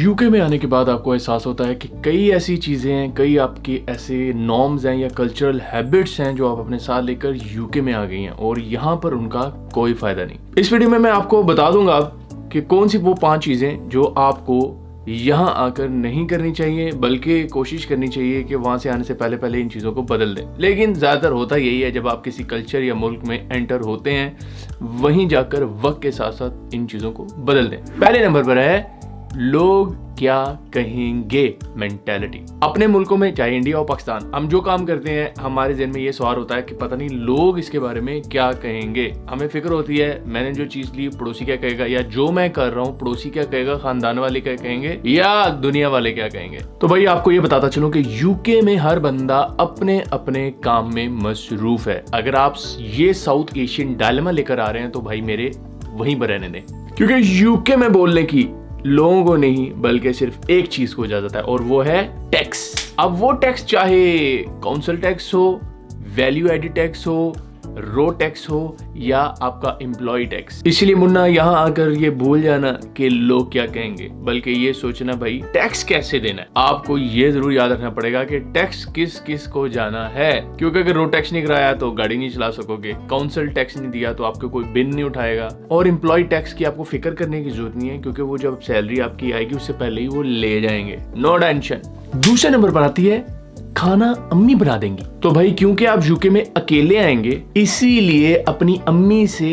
UK में आने के बाद आपको एहसास होता है कि कई ऐसी चीज़ें हैं, कई आपके ऐसे नॉर्म्स हैं या कल्चरल हैबिट्स हैं जो आप अपने साथ लेकर यूके में आ गई हैं और यहाँ पर उनका कोई फ़ायदा नहीं। इस वीडियो में मैं आपको बता दूंगा कि कौन सी वो 5 चीज़ें जो आपको यहाँ आकर नहीं करनी चाहिए, बल्कि कोशिश करनी चाहिए कि वहाँ से आने से पहले पहले इन चीज़ों को बदल दें। लेकिन ज़्यादातर होता यही है, जब आप किसी कल्चर या मुल्क में एंटर होते हैं वहीं जाकर वक्त के साथ साथ इन चीज़ों को बदल दें। पहले नंबर पर है लोग क्या कहेंगे मेंटेलिटी। अपने मुल्कों में चाहे इंडिया और पाकिस्तान, हम जो काम करते हैं हमारे ज़हन में ये सवाल होता है कि पता नहीं लोग इसके बारे में क्या कहेंगे। हमें फिक्र होती है मैंने जो चीज़ ली पड़ोसी क्या कहेगा, या जो मैं कर रहा हूँ पड़ोसी क्या कहेगा, खानदान वाले क्या कहेंगे या दुनिया वाले क्या कहेंगे। तो भाई आपको ये बताता चलूं कि यूके में हर बंदा अपने अपने काम में मसरूफ है। अगर आप ये साउथ एशियन डायलेमा लेकर आ रहे हैं तो भाई मेरे वहीं पर रहने दें, क्योंकि यूके में बोलने की लोगों को नहीं बल्कि सिर्फ एक चीज को इजाजत है और वो है टैक्स। अब वो टैक्स चाहे काउंसिल टैक्स हो, वैल्यू एडेड टैक्स हो, रो टैक्स हो या आपका एम्प्लॉय टैक्स। इसलिए मुन्ना यहाँ आकर ये भूल जाना कि लोग क्या कहेंगे, बल्कि ये सोचना भाई टैक्स कैसे देना है। आपको ये जरूर याद रखना पड़ेगा कि टैक्स किस किस को जाना है, क्योंकि अगर रोड टैक्स नहीं कराया तो गाड़ी नहीं चला सकोगे, काउंसिल टैक्स नहीं दिया तो आपको कोई बिल नहीं उठाएगा, और एम्प्लॉय टैक्स की आपको फिक्र करने की जरूरत नहीं है क्योंकि वो जब सैलरी आपकी आएगी उससे पहले ही वो ले जाएंगे, नो टेंशन। दूसरे नंबर पर आती है खाना अम्मी बना देंगी। तो भाई क्योंकि आप यूके में अकेले आएंगे इसीलिए अपनी अम्मी से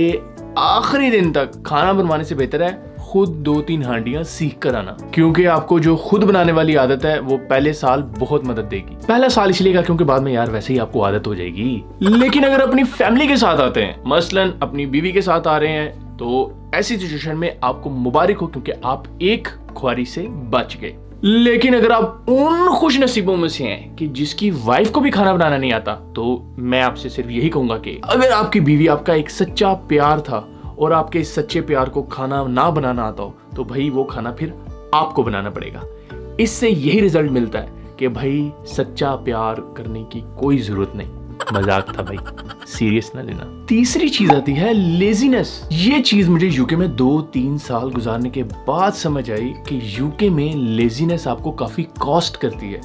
आखिरी दिन तक खाना बनवाने से बेहतर है खुद 2-3 हांडियां सीख कर आना, क्योंकि आपको जो खुद बनाने वाली आदत है वो पहले साल बहुत मदद देगी। पहला साल इसलिए क्योंकि बाद में यार वैसे ही आपको आदत हो जाएगी। लेकिन अगर अपनी फैमिली के साथ आते हैं, मसलन अपनी बीवी के साथ आ रहे हैं, तो ऐसी सिचुएशन में आपको मुबारक हो क्योंकि आप एक ख्वारी से बच गए। लेकिन अगर आप उन खुश नसीबों में से हैं कि जिसकी वाइफ को भी खाना बनाना नहीं आता, तो मैं आपसे सिर्फ यही कहूंगा कि अगर आपकी बीवी आपका एक सच्चा प्यार था और आपके इस सच्चे प्यार को खाना ना बनाना आता हो, तो भाई वो खाना फिर आपको बनाना पड़ेगा। इससे यही रिजल्ट मिलता है कि भाई सच्चा प्यार करने की कोई जरूरत नहीं। मजाक था भाई, सीरियस ना लेना। तीसरी चीज आती है लेजीनेस। ये चीज मुझे यूके में 2-3 साल गुजारने के बाद समझ आई कि यूके में लेजीनेस आपको काफी कॉस्ट करती है।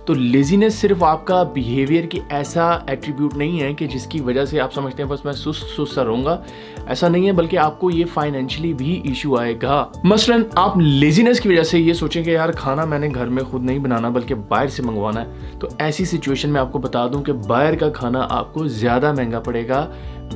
तो लेजीनेस सिर्फ आपका बिहेवियर की ऐसा एट्रीब्यूट नहीं है कि जिसकी वजह से आप समझते हैं बस मैं सुस्त सा रहूंगा, ऐसा नहीं है, बल्कि आपको ये फाइनेंशियली भी इशू आएगा। मसलन आप लेजीनेस की वजह से ये सोचें कि यार खाना मैंने घर में खुद नहीं बनाना बल्कि बाहर से मंगवाना है, तो ऐसी सिचुएशन में आपको बता दूं कि बाहर का खाना आपको ज्यादा महंगा पड़ेगा।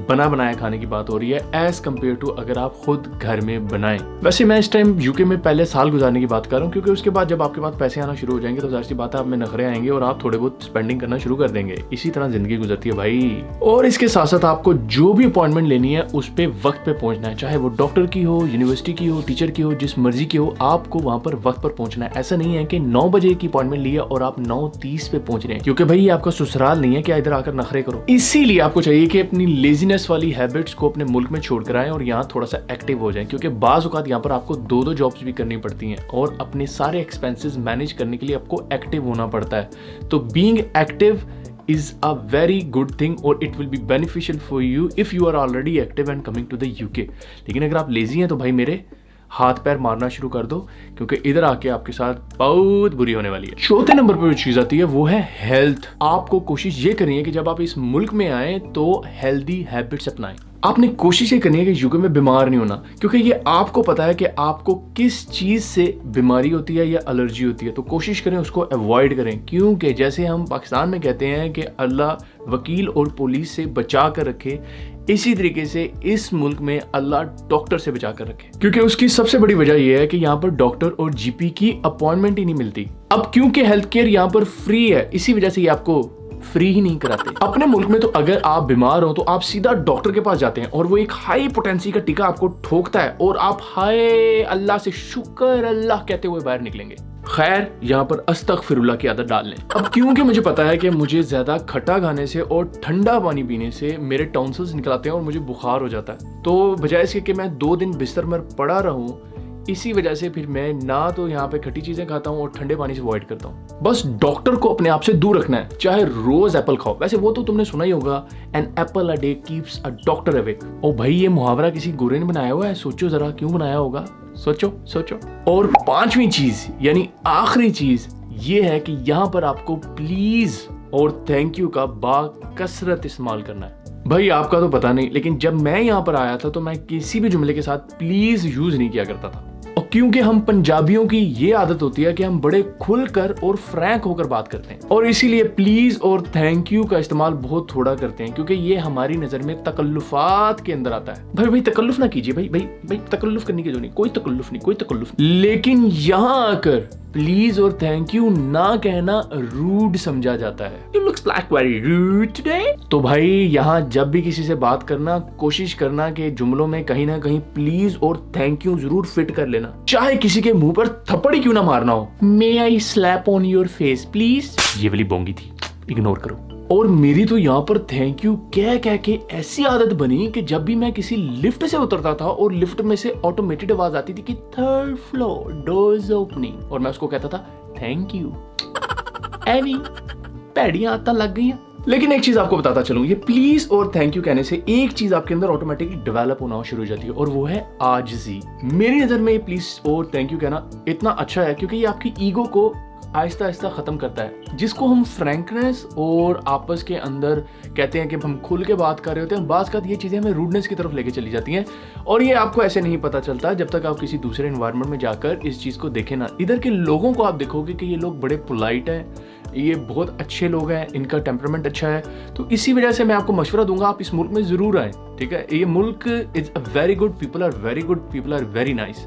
बना बनाया खाने की बात हो रही है एज कम्पेयर टू अगर आप खुद घर में बनाएं। वैसे मैं इस टाइम यूके में पहले साल गुजारने की बात कर रहा हूँ, क्योंकि उसके बाद जब आपके पास पैसे आना शुरू हो जाएंगे तो जाहिर सी बात है आप में नखरे आएंगे और आप थोड़े बहुत स्पेंडिंग करना शुरू कर देंगे। इसी तरह जिंदगी गुजरती है भाई। और इसके साथ साथ आपको जो भी अपॉइंटमेंट लेनी है उस पर वक्त पे पहुंचना है, चाहे वो डॉक्टर की हो, यूनिवर्सिटी की हो, टीचर की हो, जिस मर्जी की हो, आपको वहां पर वक्त पर पहुंचना है। ऐसा नहीं है कि 9 बजे की अपॉइंटमेंट लिया और आप 9:30 पे पहुंच रहे हैं, क्योंकि भाई आपका ससुराल नहीं है कि इधर आकर नखरे करो। इसीलिए आपको चाहिए कि अपनी लेजीनेस वाली हैबिट्स को अपने मुल्क में छोड़कर आएं और यहाँ थोड़ा सा एक्टिव हो जाएं, क्योंकि बाज़ औक़ात यहाँ पर आपको 2-2 जॉब्स भी करनी पड़ती हैं और अपने सारे एक्सपेंसेस मैनेज करने के लिए आपको एक्टिव होना पड़ता है। तो being active is a very good thing or it will be beneficial for you if you are already active and coming to the UK। लेकिन अगर आप लेजी हैं तो भाई मेरे हाथ पैर मारना शुरू कर दो, क्योंकि इधर आके आपके साथ बहुत बुरी होने वाली है। चौथे नंबर पर जो चीज आती है वो है हेल्थ। आपको कोशिश ये करनी है कि जब आप इस मुल्क में आए तो हेल्दी हैबिट्स अपनाएं। आपने कोशिश ये करनी है कि यूके में बीमार नहीं होना, क्योंकि ये आपको पता है कि आपको किस चीज से बीमारी होती है या एलर्जी होती है, तो कोशिश करें उसको अवॉइड करें। क्योंकि जैसे हम पाकिस्तान में कहते हैं कि अल्लाह वकील और पुलिस से बचा कर रखे, इसी तरीके से इस मुल्क में अल्लाह डॉक्टर से बचा कर रखे, क्योंकि उसकी सबसे बड़ी वजह यह है कि यहाँ पर डॉक्टर और जीपी की अपॉइंटमेंट ही नहीं मिलती। अब क्योंकि हेल्थ केयर यहाँ पर फ्री है, इसी वजह से ये आपको फ्री ही नहीं कराते। अपने मुल्क में तो अगर आप बीमार हो तो आप सीधा डॉक्टर के पास जाते हैं और वो एक हाई पोटेंसी का टीका आपको ठोकता है और आप हाय अल्लाह से शुक्र अल्लाह कहते हुए बाहर निकलेंगे। खैर यहाँ पर अस्तगफिरुल्लाह की आदत डाल लें। अब क्योंकि मुझे पता है कि मुझे ज्यादा खट्टा खाने से और ठंडा पानी पीने से मेरे टॉन्सिल्स निकल आते हैं और मुझे बुखार हो जाता है, तो बजाय इसके कि मैं 2 दिन बिस्तर में पड़ा रहूं, इसी वजह से फिर मैं ना तो यहाँ पे खट्टी चीजें खाता हूँ और ठंडे पानी से अवॉइड करता हूँ। बस डॉक्टर को अपने आप से दूर रखना है, चाहे रोज एप्पल खाओ। वैसे वो तो तुमने सुना ही होगा, an apple a day keeps a doctor away. ओ भाई ये मुहावरा किसी गोरे ने बनाया हुआ है, सोचो जरा क्यों बनाया होगा। सोचो सोचो। और पांचवी चीज यानी आखिरी चीज ये है कि यहाँ पर आपको प्लीज और थैंक यू का बाकसरत इस्तेमाल करना है। भाई आपका तो पता नहीं, लेकिन जब मैं यहाँ पर आया था तो मैं किसी भी जुमले के साथ प्लीज यूज नहीं किया करता था। और क्योंकि हम पंजाबियों की ये आदत होती है कि हम बड़े खुलकर और फ्रैंक होकर बात करते हैं, और इसीलिए प्लीज और थैंक यू का इस्तेमाल बहुत थोड़ा करते हैं, क्योंकि ये हमारी नजर में तकल्लुफात के अंदर आता है। भाई तकल्लुफ ना कीजिए, भाई तकल्लुफ करने की जरूरत नहीं, कोई तकल्लुफ नहीं। लेकिन यहाँ आकर प्लीज और थैंक यू ना कहना रूड समझा जाता है। You looks like very rude today। तो भाई यहाँ जब भी किसी से बात करना, कोशिश करना कि जुमलों में कहीं ना कहीं प्लीज और थैंक यू जरूर फिट कर लेना, चाहे किसी के मुंह पर थप्पड़ ही क्यों ना मारना हो। May I slap on your face please? ये वाली बोंगी थी, इग्नोर करो। और मेरी तो यहाँ पर थैंक यू कह के ऐसी आदत बनी कि जब भी मैं किसी लिफ्ट से उतरता था और लिफ्ट में से ऑटोमेटेड आवाज आती थी कि 3rd फ्लोर डोर्स ओपनिंग, और मैं उसको कहता था थैंक यू। एवी पैड़ियां आदतां लग गई। लेकिन एक चीज आपको बताता चलूं, ये प्लीज और थैंक यू कहने से एक चीज आपके अंदर ऑटोमेटिकली डेवलप होना शुरू हो जाती है, और वो है आजिज़ी। मेरी नजर में ये प्लीज और थैंक यू कहना इतना अच्छा है क्योंकि ये आपकी ईगो को आहिस्ता आहिस्ता खत्म करता है, जिसको हम फ्रैंकनेस और आपस के अंदर कहते हैं कि हम खुल के बात कर रहे होते हैं। बात का ये चीजें हमें रूडनेस की तरफ लेके चली जाती हैं, और ये आपको ऐसे नहीं पता चलता जब तक आप किसी दूसरे एनवायरनमेंट में जाकर इस चीज को देखें ना। इधर के लोगों को आप देखोगे कि ये लोग बड़े पोलाइट हैं, ये बहुत अच्छे लोग हैं, इनका टेम्परामेंट अच्छा है। तो इसी वजह से मैं आपको मशवरा दूंगा, आप इस मुल्क में जरूर आए, ठीक है। ये मुल्क is a very good, people are very good, people are very nice.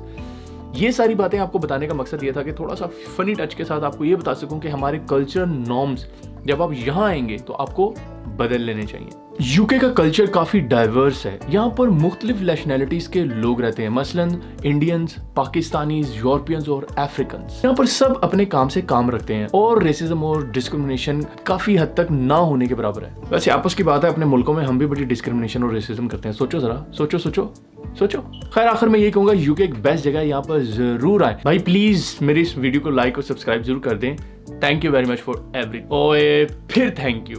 ये सारी बातें आपको बताने का मकसद ये था कि थोड़ा सा फनी टच के साथ आपको ये बता सकूं कि हमारे कल्चर नॉर्म्स जब आप यहाँ आएंगे तो आपको बदल लेने चाहिए। यूके का कल्चर काफी डाइवर्स है, यहाँ पर मुख्तलिफ नेशनैलिटीज के लोग रहते हैं, मसलन इंडियंस, पाकिस्तानीज, यूरोपियंस और अफ्रीकन्स। यहाँ पर सब अपने काम से काम रखते हैं और रेसिज्म और डिस्क्रिमिनेशन काफी हद तक ना होने के बराबर है। वैसे आपस की बात है, अपने मुल्कों में हम भी बड़ी डिस्क्रिमिनेशन और रेसिज्म करते हैं। सोचो जरा, सोचो। खैर आखिर में यही कहूंगा, यूके एक बेस्ट जगह है, यहाँ पर जरूर आए। भाई प्लीज मेरे इस वीडियो को लाइक और सब्सक्राइब जरूर कर दें। Thank you very much for every. ओए फिर थैंक यू।